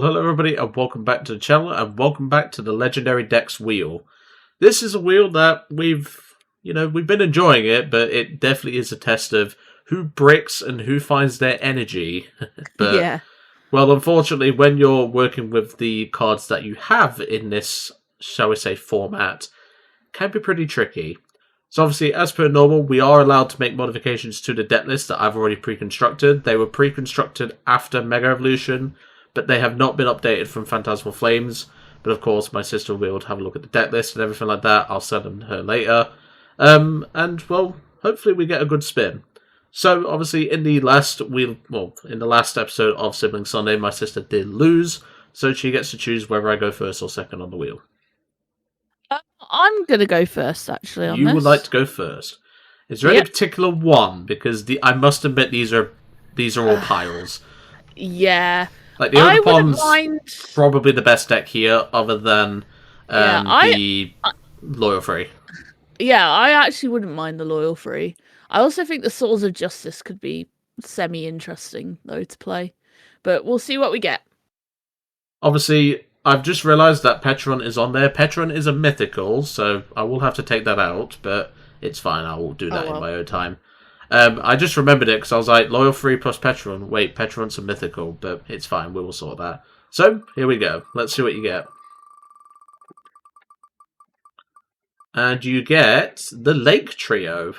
Hello everybody and welcome back to the channel and welcome back to the Legendary Decks wheel. This is a wheel that we've been enjoying it, but it definitely is a test of who bricks and who finds their energy. But, yeah. well, unfortunately, when you're working with the cards that you have in this, shall we say, format, it can be pretty tricky. So obviously, as per normal, we are allowed to make modifications to the deck list that I've already pre-constructed. They were pre-constructed after Mega Evolution, but they have not been updated from Phantasmal Flames. But of course, my sister will be able to have a look at the deck list and everything like that. I'll send them to her later. And, well, hopefully we get a good spin. So, obviously, in the last episode of Sibling Sunday, my sister did lose. So she gets to choose whether I go first or second on the wheel. I'm going to go first, actually, on You this. would like to go first. Is there any particular one? Because I must admit, these are all piles. Yeah. Like, the Ogapon's probably the best deck here, other than the Loyal Free. Yeah, I actually wouldn't mind the Loyal Free. I also think the Swords of Justice could be semi-interesting, though, to play. But we'll see what we get. Obviously, I've just realised that Petron is on there. Petron is a mythical, so I will have to take that out, but it's fine. I will do that in my own time. I just remembered it because I was like, Loyal Free plus Petron. Wait, Petron's a mythical, but it's fine. We will sort that. So, here we go. Let's see what you get. And you get the Lake Trio.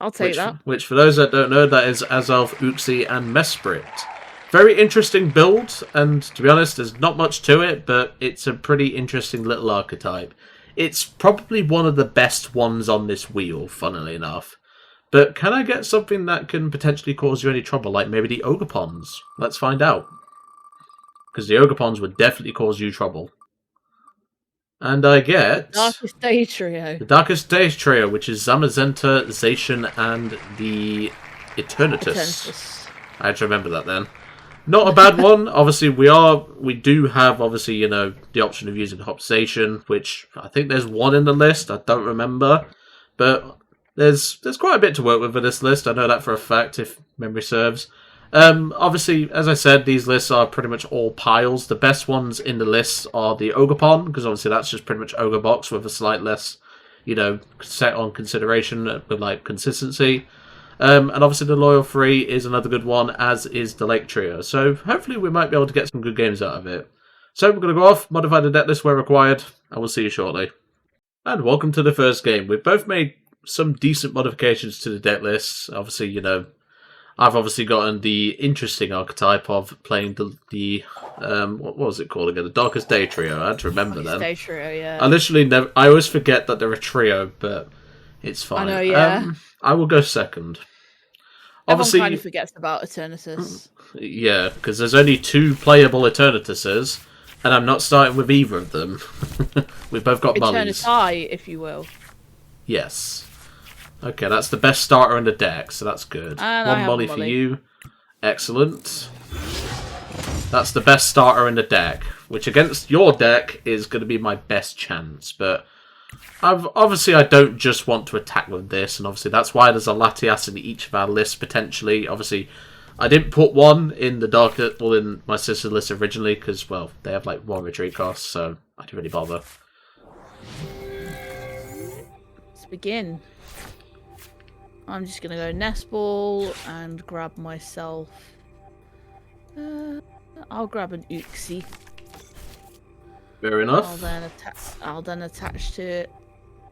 I'll take that. Which, for those that don't know, that is Azelf, Uxie, and Mesprit. Very interesting build, and to be honest, there's not much to it, but it's a pretty interesting little archetype. It's probably one of the best ones on this wheel, funnily enough. But can I get something that can potentially cause you any trouble, like maybe the Ogapons? Let's find out. Because the Ogapons would definitely cause you trouble. And I get... Darkest Day Trio. The Darkest Day Trio, which is Zamazenta, Zacian, and the Eternatus. I had to remember that then. Not a bad one. Obviously, we do have, obviously, the option of using Hopsation, which I think there's one in the list. I don't remember. But... There's quite a bit to work with this list. I know that for a fact, if memory serves. Obviously, as I said, these lists are pretty much all piles. The best ones in the list are the Ogapon, because obviously that's just pretty much Ogre Box with a slight less, set on consideration with, like, consistency. And obviously the Loyal Free is another good one, as is the Lake Trio. So hopefully we might be able to get some good games out of it. So we're going to go off, modify the deck list where required, and we'll see you shortly. And welcome to the first game. We've both made some decent modifications to the deck list. Obviously, I've obviously gotten the interesting archetype of playing the what was it called again? The Darkest Day Trio. I had to remember that. Day Trio, yeah. I always forget that they're a trio, but it's fine. I know, yeah. I will go second. Obviously, everyone kind of forgets about Eternatus. Yeah, because there's only 2 playable Eternatuses, and I'm not starting with either of them. We've both got Mullies. Eternati, if you will. Yes. Okay, that's the best starter in the deck, so that's good. And One Molly for you. Excellent. That's the best starter in the deck, which against your deck is going to be my best chance. But obviously I don't just want to attack with this, and obviously that's why there's a Latias in each of our lists, potentially. Obviously, I didn't put one in the in my sister's list originally, because, well, they have like 1 retreat cost, so I didn't really bother. Let's begin. I'm just going to go Nest Ball and grab myself... I'll grab an Uxie. Fair enough. I'll then attach to it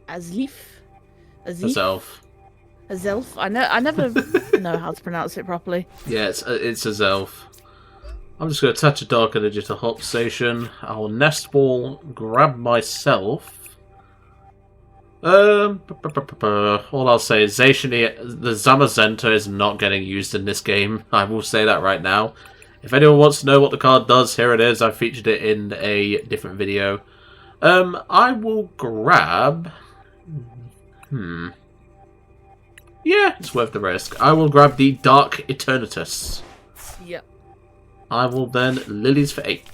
Azelf. I never know how to pronounce it properly. Yeah, it's Azelf. I'm just going to attach a Dark Energy to Hop Station. I'll Nest Ball, grab myself... all I'll say is the Zamazenta is not getting used in this game. I will say that right now. If anyone wants to know what the card does, here it is. I featured it in a different video. I will grab... Yeah, it's worth the risk. I will grab the Dark Eternatus. Yep. I will then Lilies for 8.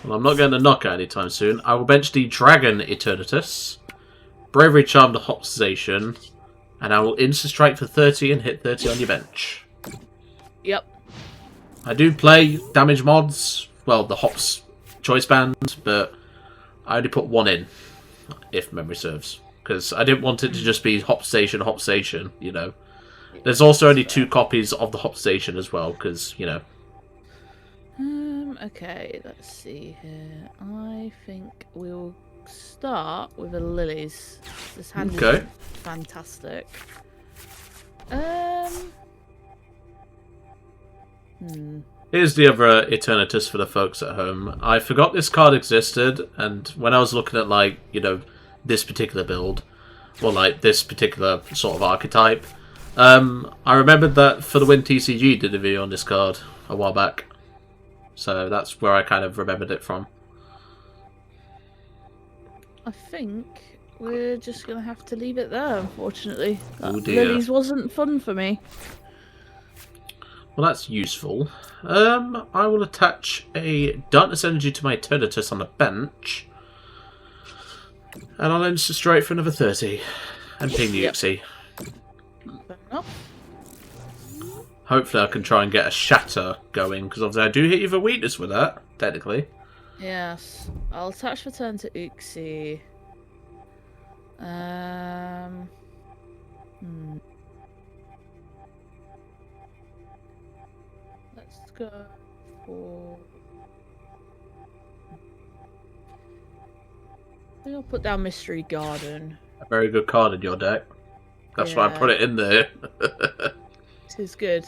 Well, I'm not getting a knockout anytime soon. I will bench the Dragon Eternatus, Bravery Charm the Hopsation, and I will Insta Strike for 30 and hit 30 on your bench. Yep. I do play damage mods, well, the Hops choice band, but I only put one in, if memory serves. Because I didn't want it to just be Hop Station, you know. There's also only 2 copies of the Hop Station as well, because, you know. Okay, let's see here. I think we'll start with a Lilies. This hand is fantastic. Here's the other Eternatus for the folks at home. I forgot this card existed, and when I was looking at, like, you know, this particular build, or, like, this particular sort of archetype, I remembered that For the Win TCG did a video on this card a while back. So that's where I kind of remembered it from. I think we're just going to have to leave it there, unfortunately. Oh dear. Lilies wasn't fun for me. Well, that's useful. I will attach a Darkness Energy to my Eternatus on the bench. And I'll enter straight for another 30. And ping the Uxie. Fair enough. Hopefully I can try and get a Shatter going, because obviously I do hit you for weakness with that, technically. Yes. I'll attach for turn to Uxie. Let's go for... I think I'll put down Mystery Garden. A very good card in your deck. That's why I put it in there. This is good.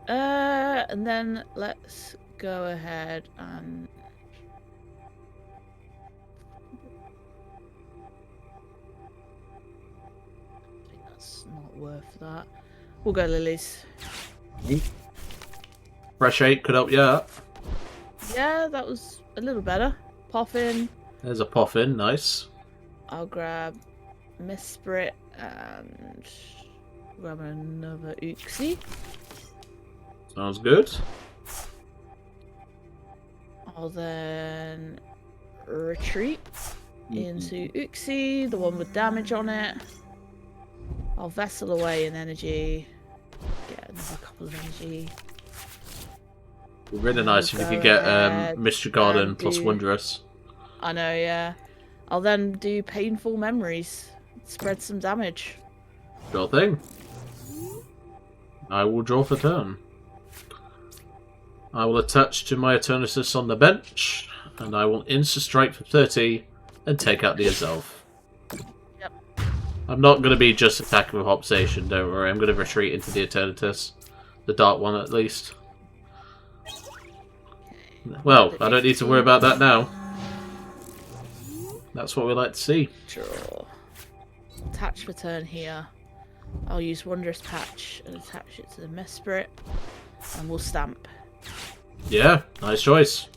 And then let's go ahead and... I think that's not worth that. We'll go Lilies. Fresh 8 could help you out. Yeah, that was a little better. Poffin. There's a Poffin, nice. I'll grab Mesprit and grab another Uxie. Sounds good. I'll then retreat into Uxie, the one with damage on it. I'll Vessel away an energy. Get another couple of energy. Really nice if you could get Mystery Garden plus Wondrous. I know, yeah. I'll then do Painful Memories. Spread some damage. Sure thing. I will draw for turn. I will attach to my Eternatus on the bench, and I will Insta-Strike for 30 and take out the Azelf. Yep. I'm not going to be just attacking with Hopsation, don't worry. I'm going to retreat into the Eternatus. The dark one, at least. Well, I don't need to worry about that now. That's what we like to see. Draw. Attach for turn here. I'll use Wondrous Patch and attach it to the Mesprit, and we'll stamp. Yeah, nice choice.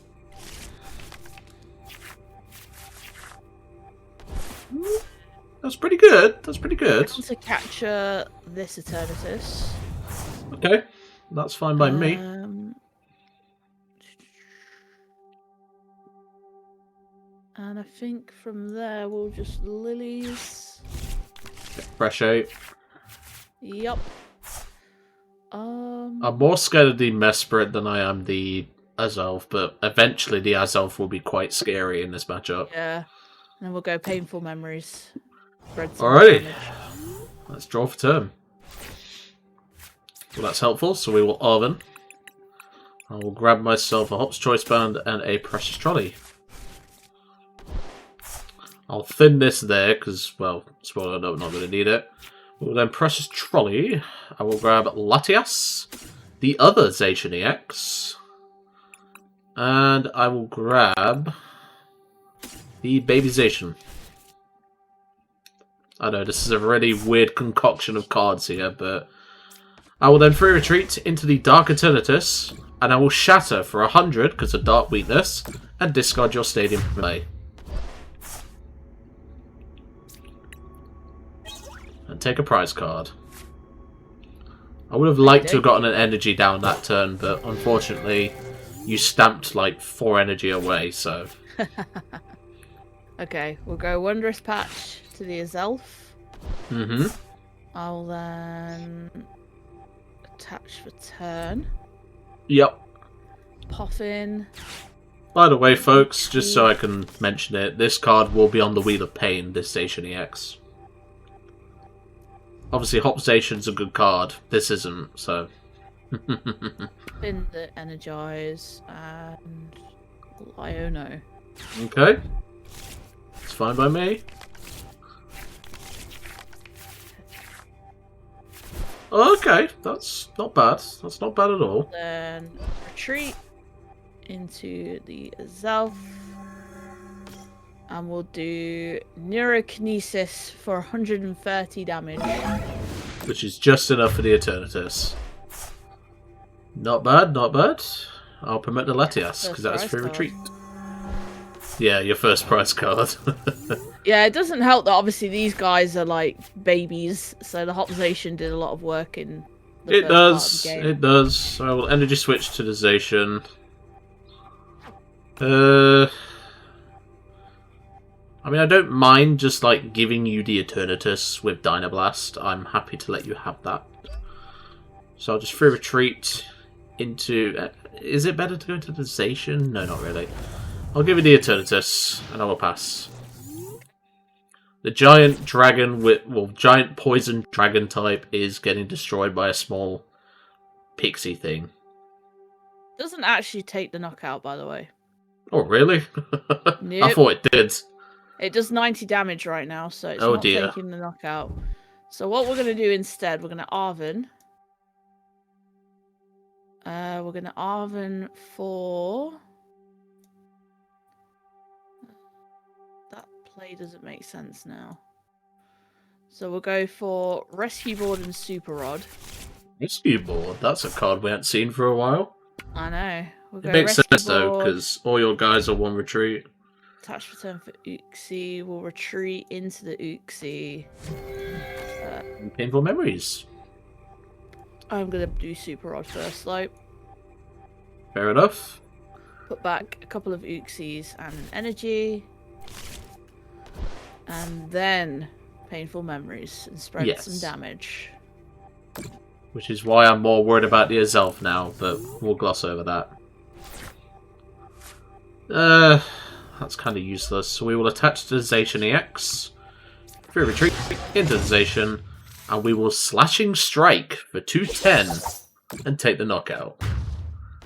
That's pretty good. That's pretty good. To capture this Eternatus. Okay, that's fine by me. And I think from there we'll just Lilies. Fresh 8. Yep. I'm more scared of the Mesprit than I am the Azelf, but eventually the Azelf will be quite scary in this matchup. Yeah. And then we'll go Painful Memories. Alrighty. Let's draw for turn. Well, that's helpful, so we will Oven. I will grab myself a Hop's Choice Band and a Precious Trolley. I'll thin this there, because, well, spoiler alert, I'm not going to need it. We'll then Precious Trolley. I will grab Latias, the other Zacian EX. And I will grab the Baby Zacian. I know, this is a really weird concoction of cards here, but I will then free retreat into the Dark Eternatus, and I will Shatter for 100 because of Dark Weakness, and discard your Stadium play. And take a prize card. I would have liked to have gotten an energy down that turn, but unfortunately, you stamped like 4 energy away, so... Okay, we'll go Wondrous Patch to the Azelf. Mm-hmm. I'll then attach for turn. Yep. Puffin. By the way, folks, just so I can mention it, this card will be on the Wheel of Pain, this Zacian EX. Obviously, Hop Zacian's a good card. This isn't, so... Spin the Energize and Liono. Okay. It's fine by me. Okay, that's not bad. That's not bad at all. Then retreat into the Zelf. And we'll do Neurokinesis for 130 damage. Which is just enough for the Eternatus. Not bad, not bad. I'll promote the Latias, because that's free retreat. Yeah, your first prize card. Yeah, it doesn't help that obviously these guys are like babies, so the Zacian did a lot of work in the It does, it does. I will energy switch to the Zacian. I mean, I don't mind just like giving you the Eternatus with Dynablast. I'm happy to let you have that. So I'll just free retreat into... is it better to go into the Zacian? No, not really. I'll give you the Eternatus, and I will pass. The giant dragon with... well, giant poison dragon type is getting destroyed by a small pixie thing. Doesn't actually take the knockout, by the way. Oh, really? Nope. I thought it did. It does 90 damage right now, so it's Oh, not dear. taking the knockout. So what we're going to do instead, we're going to Arven. We're going to Arven for... that play doesn't make sense now. So we'll go for Rescue Board and Super Rod. Rescue Board? That's a card we haven't seen for a while. I know. We'll go It makes Rescue sense, though, Board, because all your guys are one retreat. attach return for Uxie. We'll retreat into the Uxie. Painful memories. I'm going to do Super Rod first, though. Fair enough. Put back a couple of Uxies and an energy. And then Painful Memories and spread some damage. Which is why I'm more worried about the Azelf now, but we'll gloss over that. That's kind of useless. So we will attach to the Zacian EX. Free retreat into the Zacian. And we will Slashing Strike for 210 and take the knockout.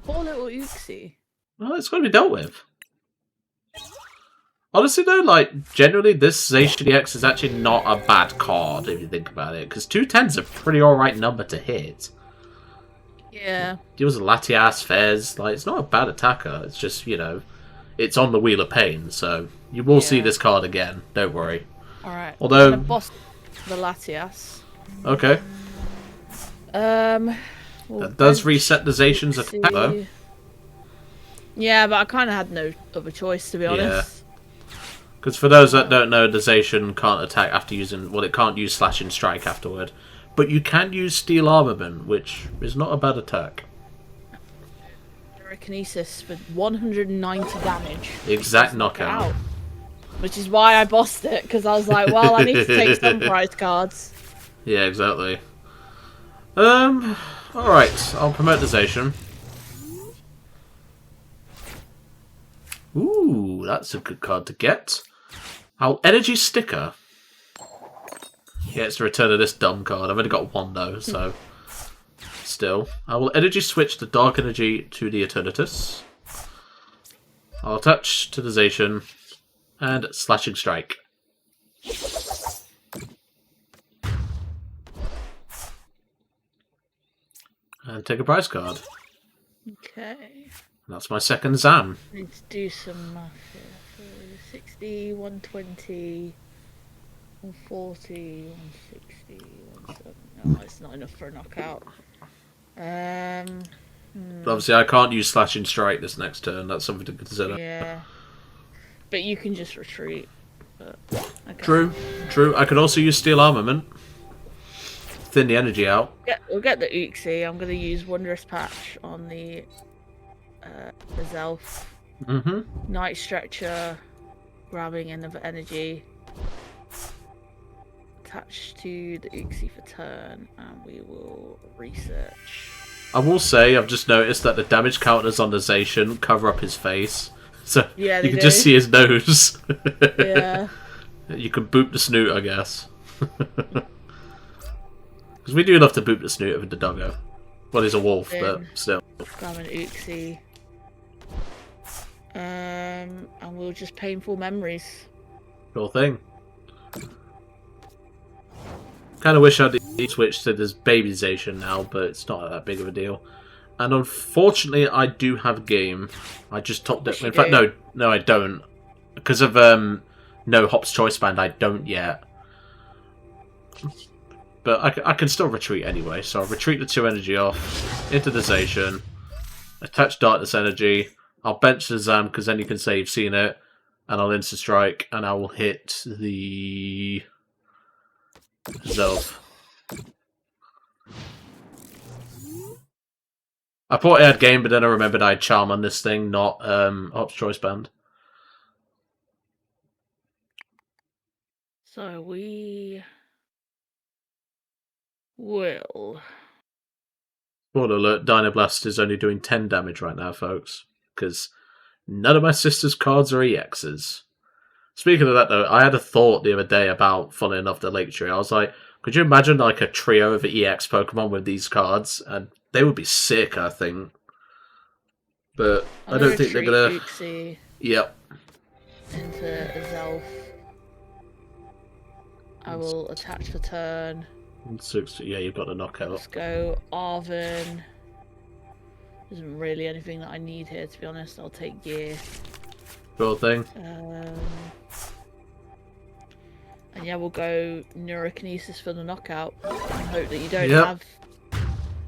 Poor little Uxie. Well, it's got to be dealt with. Honestly, though, like, generally, this Zacian EX is actually not a bad card, if you think about it. Because 210's a pretty alright number to hit. Yeah. Deals with Latias, Fez. Like, it's not a bad attacker. It's just, you know, it's on the Wheel of Pain. So, you will see this card again. Don't worry. Alright. Although... I'm gonna boss the Latias. Okay. That does reset the Zacian's attack, though. Yeah, but I kind of had no other choice, to be honest. Because for those that don't know, the Zacian can't attack after using... well, it can't use Slashing Strike afterward. But you can use Steel Armament, which is not a bad attack. Neurokinesis for 190 damage. Exact knockout. Which is why I bossed it, because I was like, well, I need to take some prize cards. Yeah, exactly. Alright, I'll promote the Zacian. Ooh, that's a good card to get. I'll Energy Sticker. Yeah, it's the return of this dumb card. I've only got one, though, so... still. I will Energy Switch the Dark Energy to the Eternatus. I'll attach to the Zacian. And Slashing Strike. And take a prize card. Okay. That's my second Zam. Need to do some math here. 60, 120, 140, 160, 170. No, it's not enough for a knockout. Obviously, I can't use Slashing Strike this next turn. That's something to consider. Yeah. But you can just retreat. But, okay. True, true. I could also use Steel Armament. Thin the energy out. Yeah, we'll get the Uxie. I'm going to use Wondrous Patch on the Zelf. Night Stretcher. Grabbing another energy. attach to the Uxie for turn, and we will research. I will say, I've just noticed that the damage counters on the Zacian cover up his face. So yeah, you can just see his nose. Yeah. You can boop the snoot, I guess. Because we do love to boop the snoot of the doggo. Well, he's a wolf, but still. Grab an Uxie. And we'll just painful memories. Sure thing. Kind of wish I'd switched to this baby Zacian now, but it's not that big of a deal. And unfortunately, I do have game. I just topped it. In fact, no, I don't. Because of no Hop's Choice Band, I don't yet. But I can still retreat anyway. So I'll retreat the 2 energy off into the Zacian. Attach Darkness Energy. I'll bench the Zam because then you can say you've seen it. And I'll Instant Strike. And I will hit the Zelf. I thought I had game, but then I remembered I had Charm on this thing, not Hop's Choice Band. So we will... Spoiler alert, Dynablast is only doing 10 damage right now, folks. Because none of my sister's cards are EXs. Speaking of that, though, I had a thought the other day about, funny enough, the Lake Tree. I was like, could you imagine like a trio of EX Pokemon with these cards? And they would be sick, I think. But I don't think they're gonna... Uxie yep. into Zelf. I will attach the turn. Yeah, you've got a knockout. Let's go Arven. Isn't really anything that I need here, to be honest. I'll take gear. Sure thing. And yeah, we'll go Neurokinesis for the knockout. And hope that you don't have.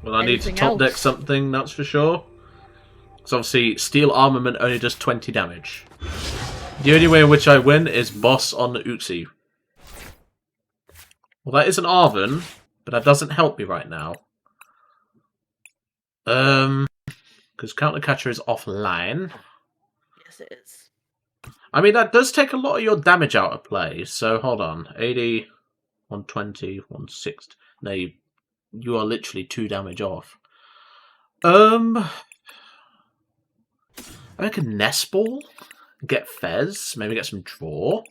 Well, I need to top deck something, that's for sure. Because obviously, Steel Armament only does 20 damage. The only way in which I win is boss on the Uxie. Well, that is an Arven, but that doesn't help me right now. Because Counter Catcher is offline. Yes, it is. I mean, that does take a lot of your damage out of play. So, hold on. 80, 120, 160. No, you are literally 2 damage off. I can Nest Ball, get Fez, maybe get some draw.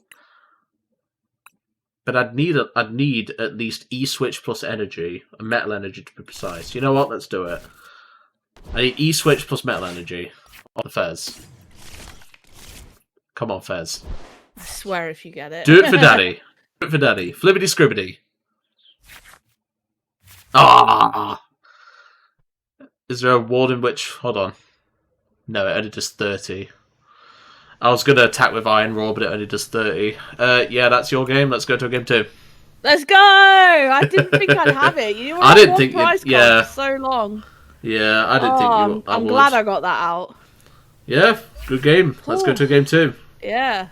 But I'd need at least E-Switch plus energy, a Metal Energy to be precise. You know what? Let's do it. I need E-Switch plus Metal Energy on the Fez. Come on, Fez. I swear if you get it. Do it for Daddy. Do it for Daddy. Flibbity Scribbity. Ah! Is there a ward in which... Hold on. No, it only does 30. I was going to attack with Iron Roar, but it only does 30. Yeah, that's your game. Let's go to a game 2. Let's go! I didn't think I'd have it. You know, I didn't think prize card for so long. Yeah, I didn't think you would. I'm glad I got that out. Yeah, good game. Let's go to a game 2. Yeah.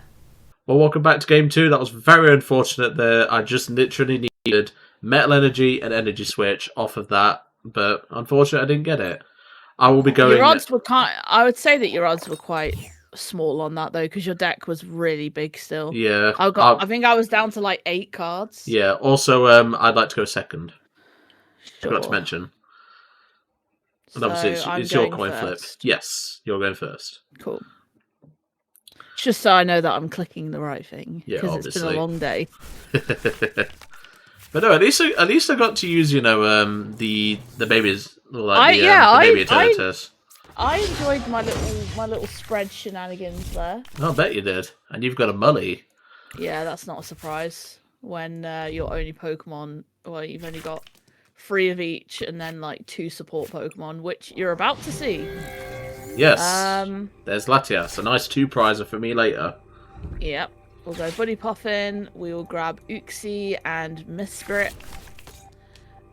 Well, welcome back to game 2. That was very unfortunate there. I just literally needed Metal Energy and Energy Switch off of that, but unfortunately I didn't get it. I will be going... Your odds were I would say that your odds were quite small on that, though, because your deck was really big still. Yeah. I think I was down to like 8 cards. Yeah, also, I'd like to go second. Sure. Forgot to mention. And So obviously, it's your coin flip. Yes, you're going first. Cool. Just so I know that I'm clicking the right thing. Yeah, because it's been a long day. But no, at least I got to use, you know, the babies, like the baby Eternatus. I enjoyed my little spread shenanigans there. Oh, I bet you did. And you've got a Mully. Yeah, that's not a surprise when your only Pokemon. Well, you've only got 3 of each, and then like 2 support Pokemon, which you're about to see. Yes. There's Latias, a nice 2-prizer for me later. Yep. We'll go Buddy Puffin. We will grab Uxie and Mesprit.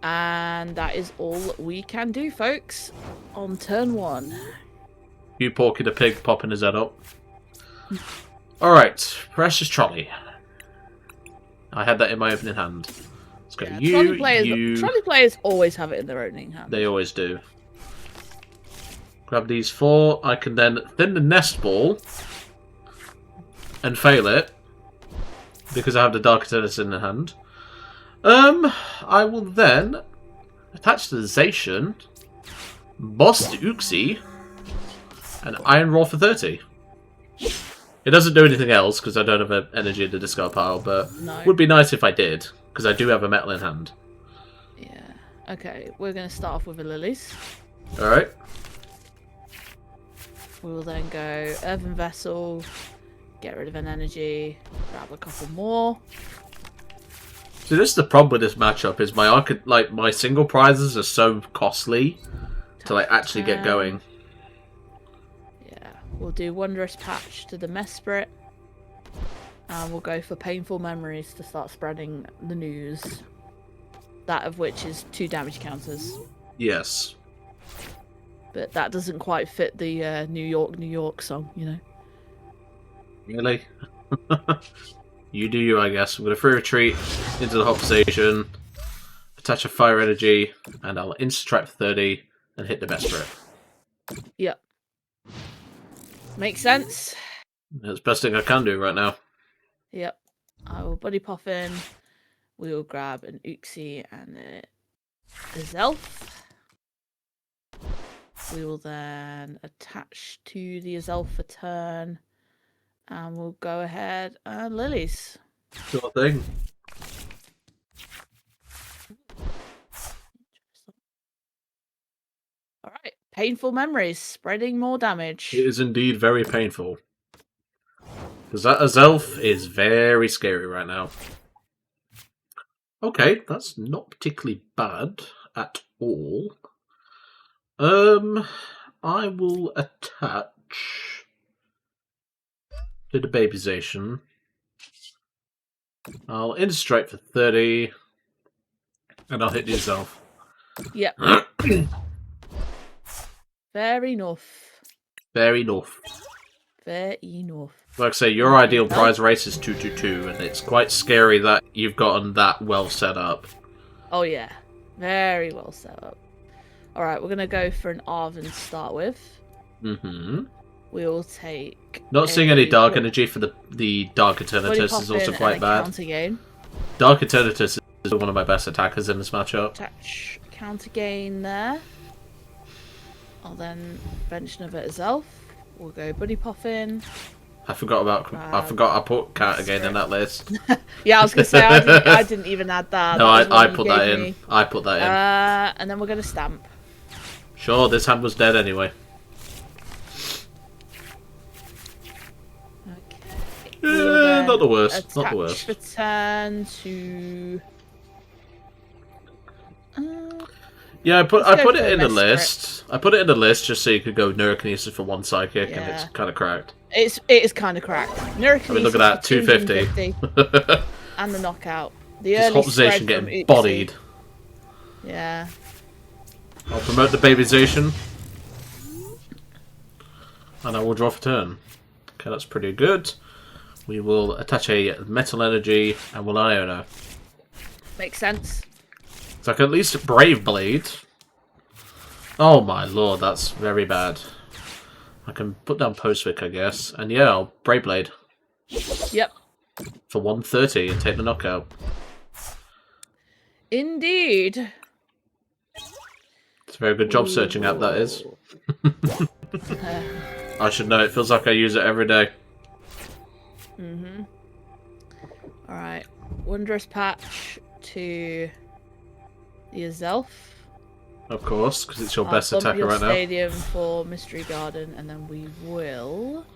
And that is all we can do, folks, on turn 1. You Porky the Pig popping his head up. Alright, Precious Trolley. I had that in my opening hand. Let's go Trolley players always have it in their opening hand. They always do. Grab these 4. I can then thin the Nest Ball and fail it because I have the Dark Eternatus in the hand. I will then attach the Zacian, boss the Uxie, and Iron Raw for 30. It doesn't do anything else because I don't have an energy in the discard pile, but it would be nice if I did because I do have a metal in hand. Yeah. Okay, we're going to start off with a Lilies. Alright. We will then go Earthen Vessel, get rid of an energy, grab a couple more. So this is the problem with this matchup is my single prizes are so costly to actually get going. Yeah, we'll do Wondrous Patch to the Mesprit, and we'll go for Painful Memories to start spreading the news. That of which is 2 damage counters. Yes. But that doesn't quite fit the New York, New York song, you know. Really? You do you, I guess. I'm going to free retreat into the hop station, attach a fire energy, and I'll insta-strike for 30 and hit the Mesprit. Yep. Makes sense. That's the best thing I can do right now. Yep. I will Buddy Poffin. We will grab an Uxie and a Zelf. We will then attach to the Azelf for turn. And we'll go ahead and Lilies. Sure thing. Alright. Painful Memories. Spreading more damage. It is indeed very painful. Because that Azelf is very scary right now. Okay, that's not particularly bad at all. I will attach to the Baby Zacian. I'll insta-strike for 30, and I'll hit the Azelf. Yep. Fair enough. Fair enough. Fair enough. Like I say, your ideal prize race is 222, and it's quite scary that you've gotten that well set up. Oh yeah, very well set up. Alright, we're going to go for an Arven to start with. Mm-hmm. We'll take... Not seeing any Dark Energy for the Dark Eternatus is also quite bad. Dark Eternatus is one of my best attackers in this matchup. Attach counter gain there. I'll then bench another Zelf. We'll go Buddy Poffin. I forgot I put counter gain in that list. Yeah, I was going to say, I didn't even add that. No, I put that in. Me. I put that in. And then we're going to Stamp. Sure, this hand was dead anyway. Okay. Yeah, not the worst. Not the worst. For turn to... yeah, I put it in the list. I put it in the list just so you could go Neurokinesis for 1 psychic, and it's kind of cracked. It is kind of cracked. Neurokinesis. I mean, look at that, 250. And the knockout. The early Hopzation getting bodied. Yeah. I'll promote the Baby Zacian. And I will draw for turn. Okay, that's pretty good. We will attach a Metal Energy and we'll Iona. Makes sense. So I can at least Brave Blade. Oh my lord, that's very bad. I can put down Postwick, I guess. And yeah, I'll Brave Blade. Yep. For 130 and take the knockout. Indeed. It's a very good job searching app, that is. I should know, it feels like I use it every day. Mm-hmm. Alright. Wondrous Patch to the Azelf. Of course, because it's your best attacker right now. Stadium for Mystery Garden, and then we will...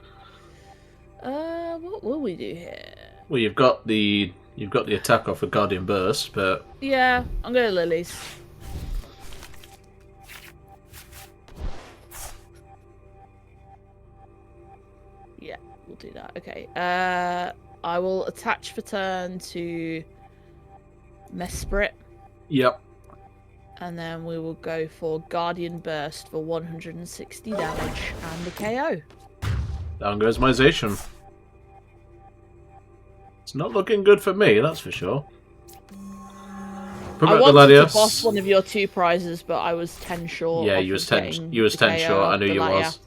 what will we do here? Well, you've got the attack off a Guardian Burst, but... Yeah, I'm going to Lilies. Yeah, we'll do that. Okay. I will attach for turn to Mesprit. Yep. And then we will go for Guardian Burst for 160 damage and the KO. Down goes my Zacian. It's not looking good for me, that's for sure. I wanted to boss one of your 2 prizes, but I was 10 short. Yeah, you was 10 short. I knew you was.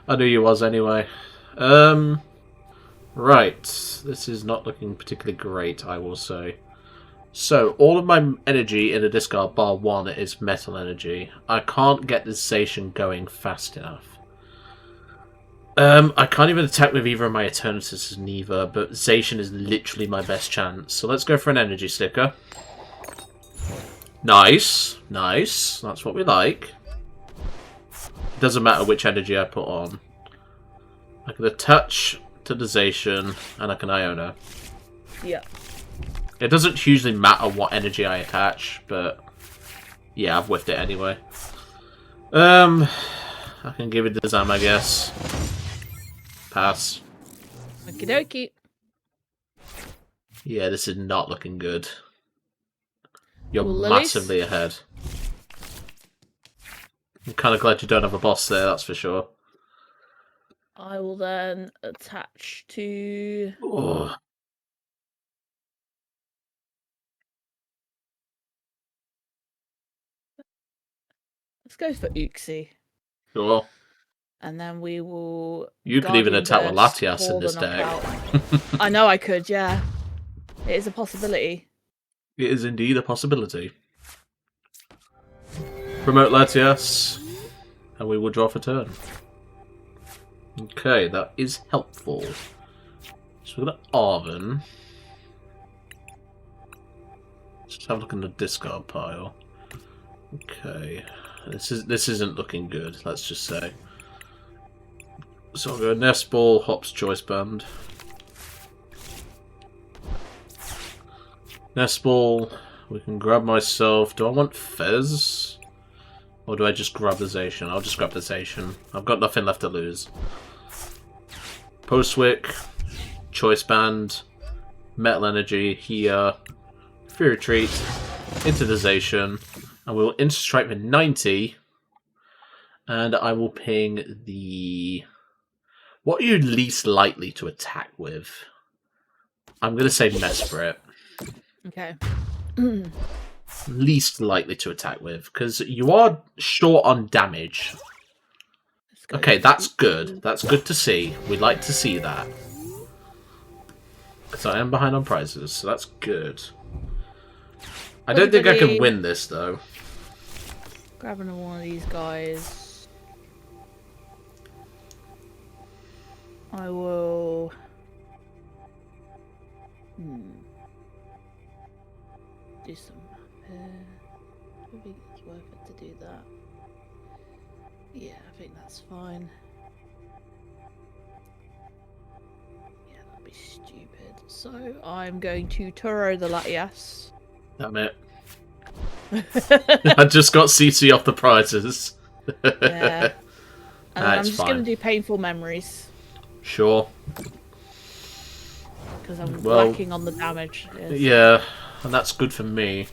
I knew you was anyway. Right. This is not looking particularly great, I will say. So, all of my energy in a discard bar 1 is metal energy. I can't get the Zacian going fast enough. I can't even attack with either of my Eternatuses neither, but Zacian is literally my best chance. So let's go for an energy sticker. Nice. Nice. That's what we like. It doesn't matter which energy I put on. I can attach to the Zacian, and I can Iona. Yeah. It doesn't hugely matter what energy I attach, but yeah, I've whiffed it anyway. I can give it to Zam, I guess. Pass. Okie dokie. Yeah, this is not looking good. You're Well, massively ahead. I'm kind of glad you don't have a boss there, that's for sure. I will then attach to... Oh. Let's go for Uxie. Sure. And then we will... You could even attack with Latias in this deck. I know I could, yeah. It is a possibility. It is indeed a possibility. Promote Latias, and we will draw for turn. Okay, that is helpful. So we've got Arven. Let's have a look in the discard pile. Okay, this isn't looking good. Let's just say. So I'll go Nest Ball, Hop's Choice Band. Nest Ball. We can grab myself. Do I want Fez? Or do I just grab the Zacian? I'll just grab the Zacian. I've got nothing left to lose. Postwick, Choice Band, Metal Energy here, Free Retreat, into the Zacian, and we will Interstrike with 90, and I will ping the... What are you least likely to attack with? I'm going to say Mesprit. Okay. Least likely to attack with, because you are short on damage. Okay, that's good. That's good to see. We'd like to see that. Because I am behind on prizes, so that's good. I don't think I can win this, though. Grabbing one of these guys. I will... do some... I think it's worth it to do that. Yeah, I think that's fine. Yeah, that'd be stupid. So, I'm going to Turo the Latias. Damn it. I just got CC off the prizes. Yeah. And I'm just going to do Painful Memories. Sure. Because I'm lacking on the damage. Yeah, and that's good for me.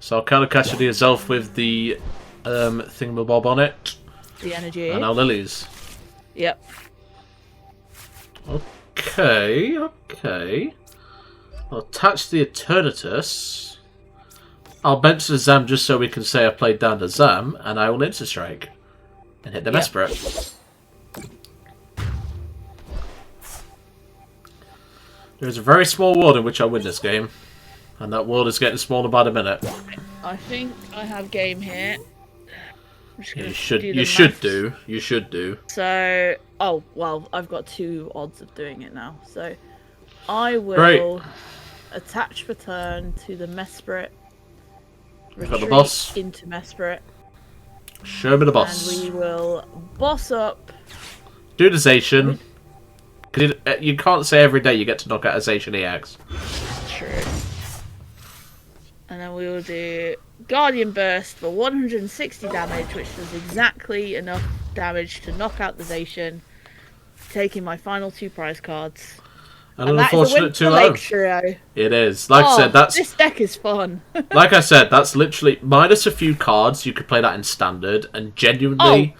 So I'll kind of catch the Zelf with the thingamabob on it. The energy. And our lilies. Yep. Okay, okay. I'll attach the Eternatus. I'll bench the Zam just so we can say I played down the Zam, and I will Interstrike. And hit the Mesprit. There's a very small world in which I win this game. And that world is getting smaller by the minute. I think I have game here. Yeah, you should do. So, oh, well, I've got 2 odds of doing it now. So, I will attach for turn to the Mesprit. Got the boss. Into Mesprit. Show me the boss. And we will boss up. Do the Zacian. Because you can't say every day you get to knock out a Zacian EX. True. And then we will do Guardian Burst for 160 damage, which does exactly enough damage to knock out the Zacian, taking my final 2 prize cards. And an unfortunate 2-0. It is. Like I said, this deck is fun. Like I said, that's literally minus a few cards. You could play that in standard, and genuinely,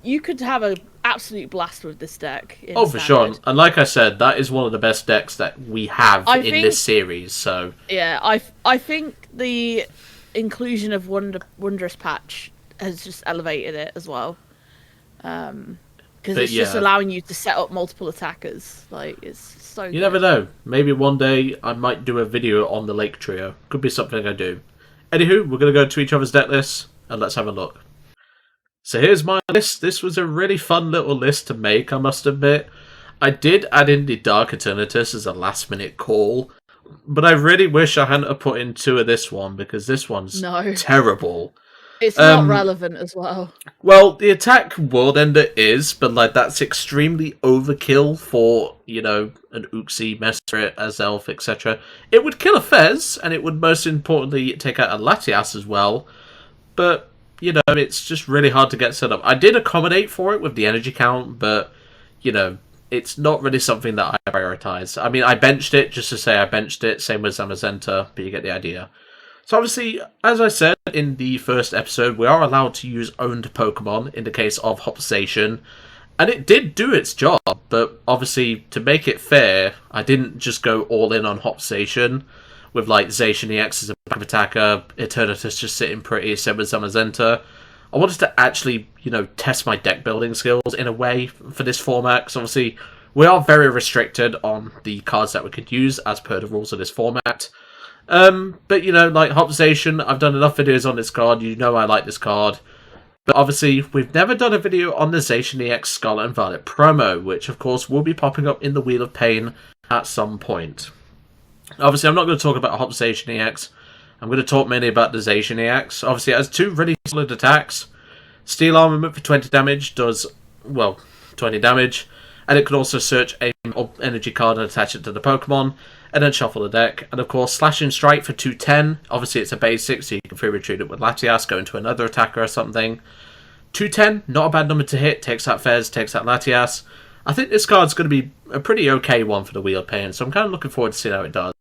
you could have an absolute blast with this deck. For sure. And like I said, that is one of the best decks that we have in this series. So yeah, I think the inclusion of Wondrous Patch has just elevated it as well. Because it's just allowing you to set up multiple attackers. Like, it's so You never know. Maybe one day I might do a video on the Lake Trio. Could be something I do. Anywho, we're going to go to each other's deck lists, and let's have a look. So here's my list. This was a really fun little list to make, I must admit. I did add in the Dark Eternatus as a last-minute call, but I really wish I hadn't put in 2 of this one, because this one's terrible. It's not relevant as well. Well, the attack World Ender is, but like that's extremely overkill for, you know, an Uxie, Mesrit, Azelf, etc. It would kill a Fez, and it would most importantly take out a Latias as well. But, you know, it's just really hard to get set up. I did accommodate for it with the energy count, but, you know, it's not really something that I prioritize. I mean, I benched it just to say I benched it, same with Zamazenta, but you get the idea. So obviously, as I said in the first episode, we are allowed to use owned Pokemon in the case of Hopsation, and it did do its job, but obviously, to make it fair, I didn't just go all in on Hopsation, with like Zacian EX as a backup attacker, Eternatus just sitting pretty, same with Zamazenta. I wanted to actually, you know, test my deck building skills in a way for this format, because obviously, we are very restricted on the cards that we could use as per the rules of this format. But, you know, like Hopsation, I've done enough videos on this card, you know I like this card. But obviously, we've never done a video on the Zacian EX Scarlet and Violet promo, which of course will be popping up in the Wheel of Pain at some point. Obviously, I'm not going to talk about Hopsation EX, I'm going to talk mainly about the Zacian EX. Obviously, it has 2 really solid attacks. Steel Armament for 20 damage does, well, 20 damage. And it can also search a energy card and attach it to the Pokemon, and then shuffle the deck. And of course, Slashing Strike for 210. Obviously, it's a basic, so you can free retreat it with Latias, go into another attacker or something. 210, not a bad number to hit. Takes out Fez, takes out Latias. I think this card's going to be a pretty okay one for the Wheel of Pain, so I'm kind of looking forward to seeing how it does.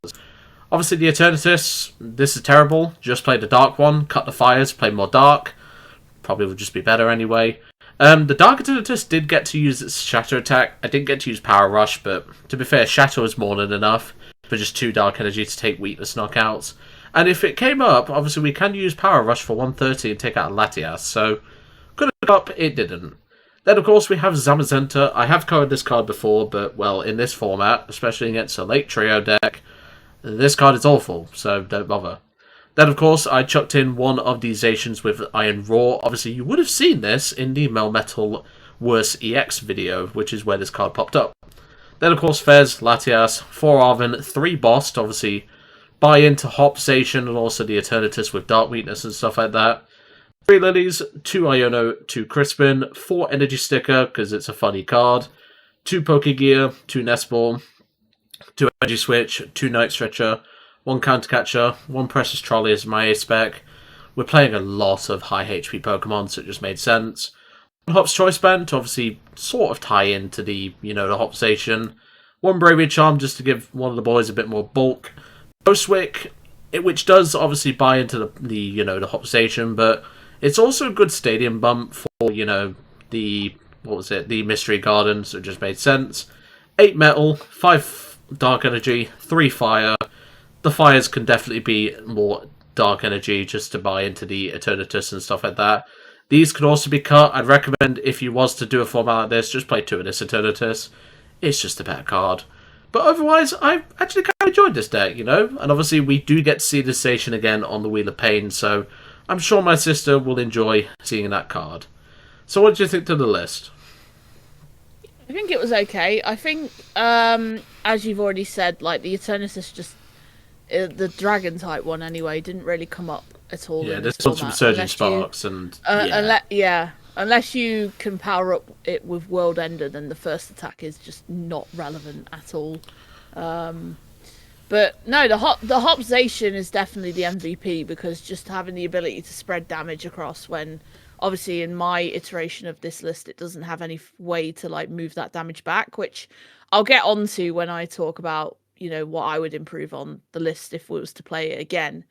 Obviously, the Eternatus, this is terrible. Just play the Dark one, cut the fires, play more Dark. Probably would just be better anyway. The Dark Eternatus did get to use its Shatter attack. I didn't get to use Power Rush, but to be fair, Shatter was more than enough for just 2 Dark Energy to take weakness knockouts. And if it came up, obviously we can use Power Rush for 130 and take out Latias, so could have come up, it didn't. Then of course we have Zamazenta. I have covered this card before, but well, in this format, especially against a Lake Trio deck, this card is awful, so don't bother. Then, of course, I chucked in one of the Zacians with Iron Raw. Obviously, you would have seen this in the Melmetal Worse EX video, which is where this card popped up. Then, of course, Fez, Latias, 4 Arven, 3 Bost, obviously, buy into Hopsation and also the Eternatus with Dark Weakness and stuff like that. 3 Lilies, 2 Iono, 2 Crispin, 4 Energy Sticker, because it's a funny card, 2 Pokegear, 2 Nestball, 2 Energy Switch, 2 Night Stretcher, 1 Countercatcher, 1 Precious Trolley as my A-Spec. We're playing a lot of high HP Pokemon, so it just made sense. 1 Hop's Choice Band to obviously sort of tie into the, you know, the Hopsation. 1 Bravery Charm just to give one of the boys a bit more bulk. Boswick, which does obviously buy into the you know, the Hopsation, but it's also a good stadium bump for, you know, the, what was it, the Mystery Garden, so it just made sense. 8 Metal, 5 Dark Energy, 3 Fire. The fires can definitely be more Dark Energy just to buy into the Eternatus and stuff like that. These can also be cut. I'd recommend if you was to do a format like this, just play 2 of this Eternatus. It's just a better card. But otherwise, I actually kind of enjoyed this deck, you know? And obviously, we do get to see the Zacian again on the Wheel of Pain, so I'm sure my sister will enjoy seeing that card. So what did you think to the list? I think it was okay. I think, as you've already said, like, the Eternatus just... the dragon type one anyway didn't really come up at all. Yeah, there's some Surging Sparks and unless you can power up it with World Ender, then the first attack is just not relevant at all. But no, the Hopsation is definitely the MVP, because just having the ability to spread damage across, when obviously in my iteration of this list it doesn't have any way to like move that damage back, which I'll get onto when I talk about, you know, what I would improve on the list if we was to play it again.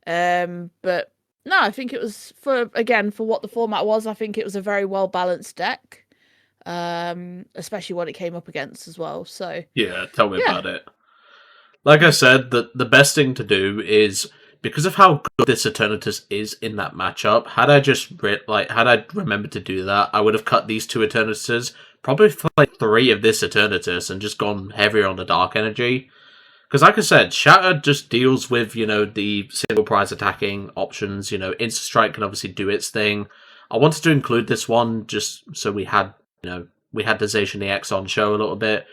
But no, I think it was, for what the format was, I think it was a very well balanced deck, especially what it came up against as well. So yeah, tell me about it. Like I said, the best thing to do is, because of how good this Eternatus is in that matchup, had I remembered to do that, I would have cut these 2 Eternatuses, probably for like 3 of this Eternatus and just gone heavier on the dark energy. Because like I said, Shatter just deals with, the single prize attacking options. Insta Strike can obviously do its thing. I wanted to include this one just so we had, we had the Zacian EX on show a little bit.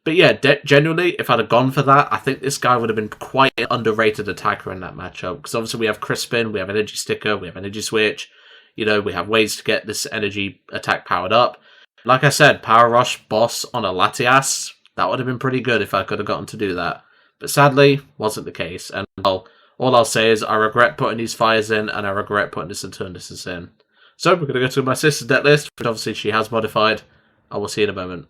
But yeah, genuinely, if I'd have gone for that, I think this guy would have been quite an underrated attacker in that matchup. Because obviously we have Crispin, we have Energy Sticker, we have Energy Switch. We have ways to get this energy attack powered up. Like I said, Power Rush boss on a Latias, that would have been pretty good if I could have gotten to do that. But sadly, wasn't the case. And all I'll say is I regret putting these fires in, and I regret putting this Eternatus in. So we're going to go to my sister's deck list, which obviously she has modified. I will see in a moment.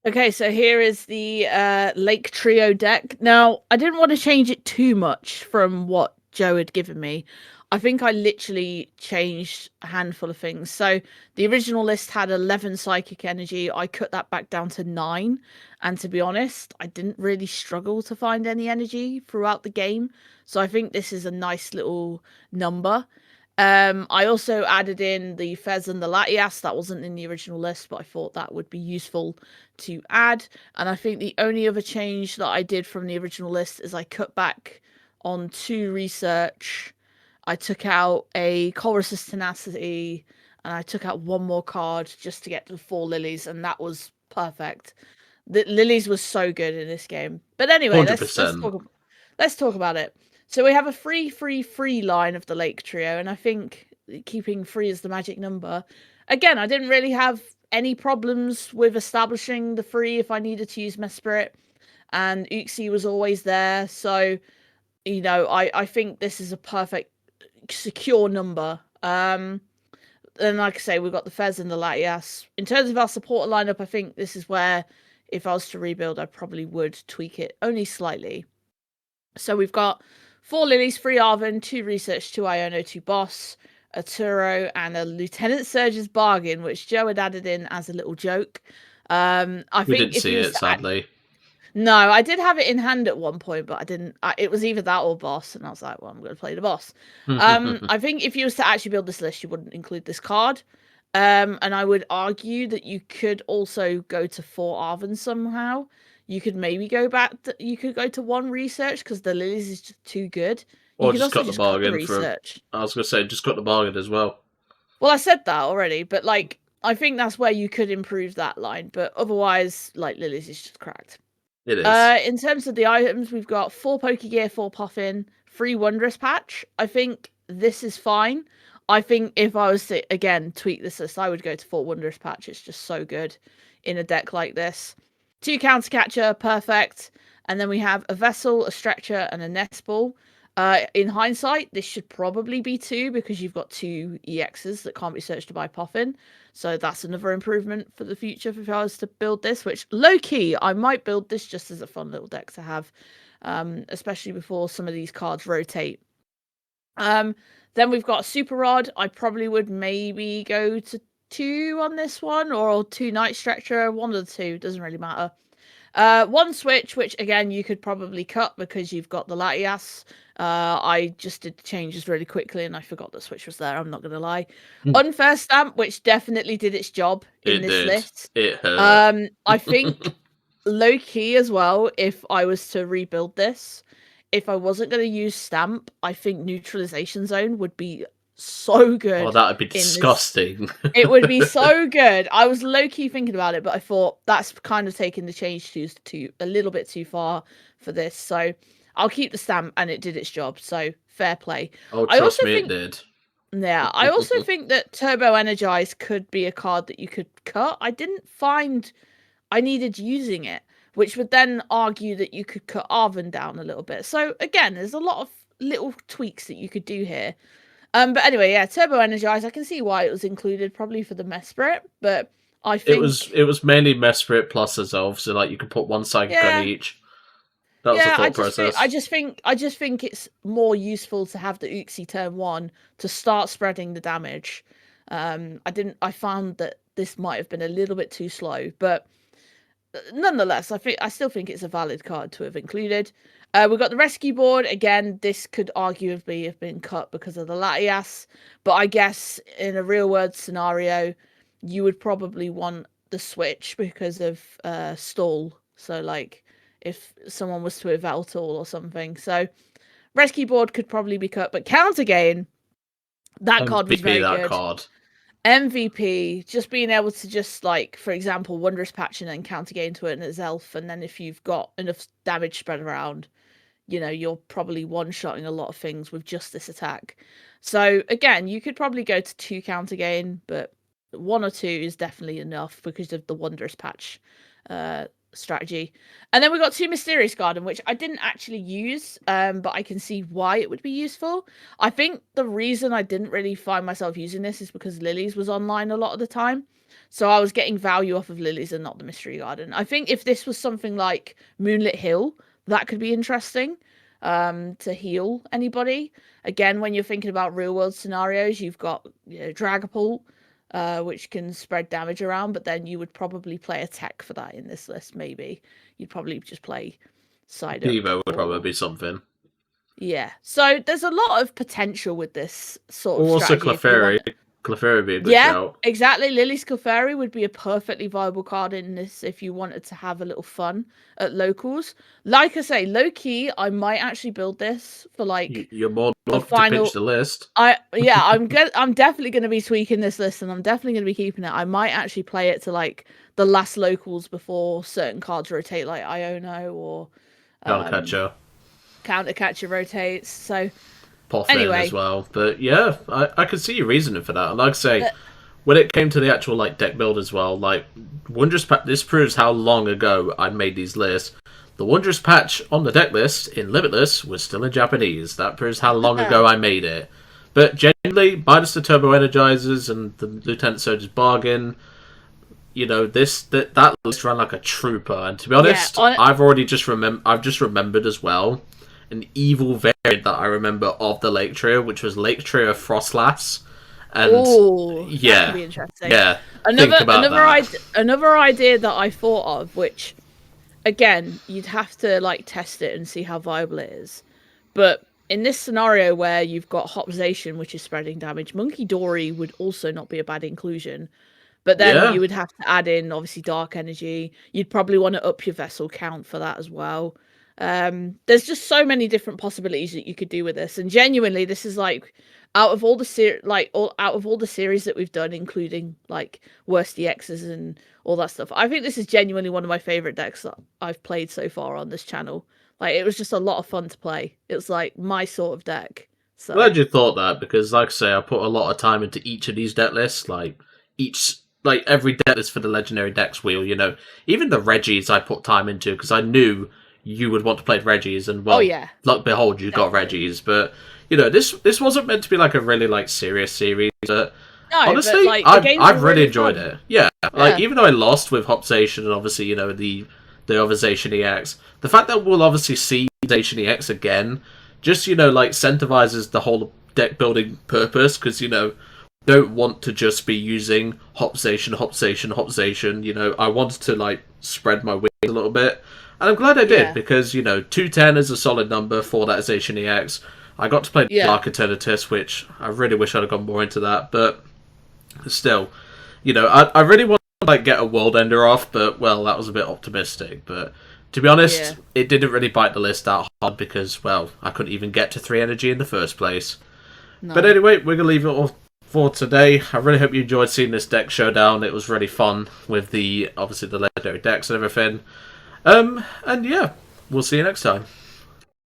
Okay, so here is the Lake Trio deck. Now, I didn't want to change it too much from what Joe had given me. I think I literally changed a handful of things. So the original list had 11 psychic energy. I cut that back down to 9. And to be honest, I didn't really struggle to find any energy throughout the game. So I think this is a nice little number. I also added in the Fez and the Latias. That wasn't in the original list, but I thought that would be useful to add. And I think the only other change that I did from the original list is I cut back on 2 research. I took out a Chorus's Tenacity, and I took out 1 more card just to get to 4 Lilies, and that was perfect. The Lilies was so good in this game. But anyway, let's talk about it. So we have a free line of the Lake Trio, and I think keeping 3 as the magic number. Again, I didn't really have any problems with establishing the 3 if I needed to use Mesprit, and Uxie was always there. So, I think this is a perfect, secure number. And like I say, we've got the Fez and the Latias. In terms of our supporter lineup, I think this is where, if I was to rebuild, I probably would tweak it only slightly. So we've got 4 Lilies, 3 Arven, 2 Research, 2 Iono, 2 Boss, a Turo, and a Lieutenant Surge's Bargain, which Joe had added in as a little joke. We didn't see it, sadly. No, I did have it in hand at one point, but I didn't. It was either that or Boss, and I was like, well, I'm going to play the Boss. I think if you was to actually build this list, you wouldn't include this card. And I would argue that you could also go to 4 Arven somehow. You could maybe go back. You could go to 1 research because the Lilies is just too good. Or just cut the bargain research. I was going to say, just cut the bargain as well. Well, I said that already, but I think that's where you could improve that line. But otherwise, Lilies is just cracked. It is. In terms of the items, we've got 4 Pokegear, 4 Puffin, 3 Wondrous Patch. I think this is fine. I think if I was to, again, tweak this list, I would go to 4 Wondrous Patch. It's just so good in a deck like this. 2 Countercatcher, perfect. And then we have a Vessel, a Stretcher, and a Nest Ball. In hindsight, this should probably be 2 because you've got 2 EXs that can't be searched by Puffin. So that's another improvement for the future if I was to build this, which low-key, I might build this just as a fun little deck to have, especially before some of these cards rotate. Then we've got a Super Rod. I probably would maybe go to 2 on this one, or 2 Night Stretcher, 1 of the 2, doesn't really matter. 1 Switch, which again you could probably cut because you've got the Latias. I just did the changes really quickly and I forgot the Switch was there, I'm not gonna lie. Unfair Stamp, which definitely did its job in this list. It hurt. I think low key as well, if I was to rebuild this, if I wasn't going to use Stamp, I think Neutralization Zone would be so good. Oh, that would be disgusting. It would be so good. I was low-key thinking about it, but I thought that's kind of taking the change to a little bit too far for this. So I'll keep the Stamp, and it did its job. So fair play. Oh, trust me, it did. Yeah, I also think that Turbo Energize could be a card that you could cut. I didn't find I needed using it, which would then argue that you could cut Arven down a little bit. So again, there's a lot of little tweaks that you could do here. But anyway, yeah, Turbo Energize, I can see why it was included, probably for the Mesprit, but I think... It was mainly Mesprit plus Resolve, so you could put 1 Psychic on each. That was the thought process. I just think it's more useful to have the Uxie turn 1 to start spreading the damage. I found that this might have been a little bit too slow, but nonetheless, I still think it's a valid card to have included. We've got the rescue board. Again, this could arguably have been cut because of the Latias, but I guess in a real world scenario, you would probably want the switch because of stall. So like if someone was to eval all or something. So rescue board could probably be cut, but counter gain, that card was very that good. card. MVP, just being able to just like, for example, Wondrous Patch and then counter gain to it as elf, and then if you've got enough damage spread around, you know, you're probably one-shotting a lot of things with just this attack. So again, you could probably go to 2 counter gain, but 1 or 2 is definitely enough because of the Wondrous Patch strategy. And then we got 2 Mysterious Garden, which I didn't actually use, but I can see why it would be useful. I think the reason I didn't really find myself using this is because Lilies was online a lot of the time. So I was getting value off of Lilies and not the Mystery Garden. I think if this was something like Moonlit Hill, that could be interesting to heal anybody. Again, when you're thinking about real world scenarios, you've got, you know, Dragapult, which can spread damage around, but then you would probably play a tech for that in this list, maybe. You'd probably just play side up. Devo would probably be something. Yeah. So there's a lot of potential with this sort of also strategy. Clefairy. Clefairy would be a good shout. Exactly. Lily's Clefairy would be a perfectly viable card in this if you wanted to have a little fun at locals. Like I say, low key, I might actually build this for like you're more welcome to pitch the list. I'm definitely going to be tweaking this list, and I'm definitely going to be keeping it. I might actually play it to like the last locals before certain cards rotate, like Iono or Countercatcher rotates. So. Poffin as well, but yeah, I could see your reasoning for that. And like I say, when it came to the actual like deck build as well, like Wondrous Patch, this proves how long ago I made these lists. The Wondrous Patch on the deck list in Limitless was still in Japanese. That proves how long ago I made it. But genuinely, minus the Turbo Energizers and the Lieutenant Surge's Bargain, you know, that list ran like a trooper. And to be honest, I've just remembered as well an evil variant that I remember of the Lake Trio, which was Lake Trio Frostlass. And that could be interesting. Yeah. Another idea that I thought of, which again, you'd have to like test it and see how viable it is. But in this scenario where you've got Hopzation, which is spreading damage, Monkey Dory would also not be a bad inclusion. But then you would have to add in obviously Dark Energy. You'd probably want to up your vessel count for that as well. There's just so many different possibilities that you could do with this, and genuinely, this is like out of all the series that we've done, including like worst EXs and all that stuff. I think this is genuinely one of my favorite decks that I've played so far on this channel. Like, it was just a lot of fun to play. It was like my sort of deck. So glad you thought that, because like I say, I put a lot of time into each of these deck lists. Like every deck list for the legendary decks wheel, you know, even the Reggies I put time into because I knew you would want to play Reggies, and well, luck behold, you got Reggies. But you know, this wasn't meant to be like a really like serious series. But honestly, but, like, I've really enjoyed it. Yeah, like even though I lost with Hopzation and obviously, you know, the other Zacian EX, the fact that we'll obviously see Zacian EX again, just, you know, like incentivizes the whole deck building purpose, because, you know, don't want to just be using Hopzation. You know, I wanted to like spread my wings a little bit. And I'm glad I did, because, you know, 210 is a solid number for that Zacian EX. I got to play Dark Eternatus, which I really wish I'd have gone more into that, but still, you know, I really want to like get a World Ender off, but, well, that was a bit optimistic. But to be honest, it didn't really bite the list that hard because, well, I couldn't even get to 3 energy in the first place. No. But anyway, we're going to leave it all for today. I really hope you enjoyed seeing this deck showdown. It was really fun with obviously the legendary decks and everything. And yeah, we'll see you next time.